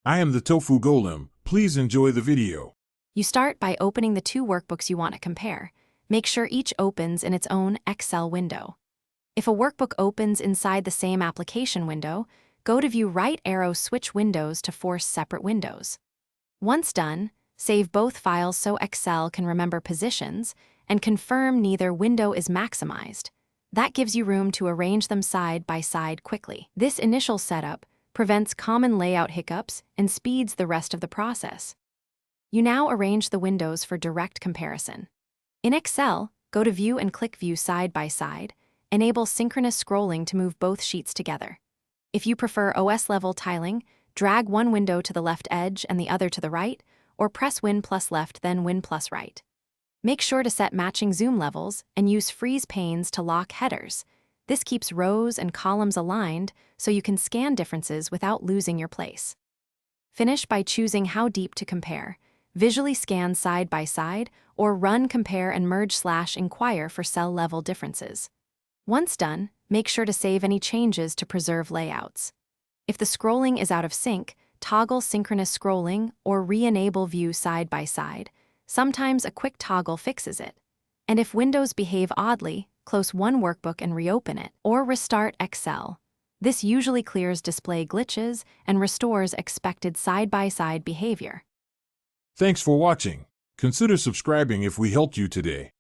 I am the Tofu Golem. Please enjoy the video. You start by opening the two workbooks you want to compare. Make sure each opens in its own Excel window. If a workbook opens inside the same application window, go to View, right arrow, switch windows to force separate windows. Once done, save both files so Excel can remember positions and confirm neither window is maximized. That gives you room to arrange them side by side quickly. This initial setup prevents common layout hiccups and speeds the rest of the process. You now arrange the windows for direct comparison. In Excel, go to View and click View side by side. Enable synchronous scrolling to move both sheets together. If you prefer OS-level tiling, drag one window to the left edge and the other to the right, or press Win plus left then Win plus right. Make sure to set matching zoom levels and use freeze panes to lock headers. This keeps rows and columns aligned so you can scan differences without losing your place. Finish by choosing how deep to compare. Visually scan side by side, or run compare and merge/inquire for cell-level differences. Once done, make sure to save any changes to preserve layouts. If the scrolling is out of sync, toggle synchronous scrolling or re-enable View side by side. Sometimes a quick toggle fixes it. And if windows behave oddly, close one workbook and reopen it, or restart Excel. This usually clears display glitches and restores expected side-by-side behavior. Thanks for watching. Consider subscribing if we helped you today.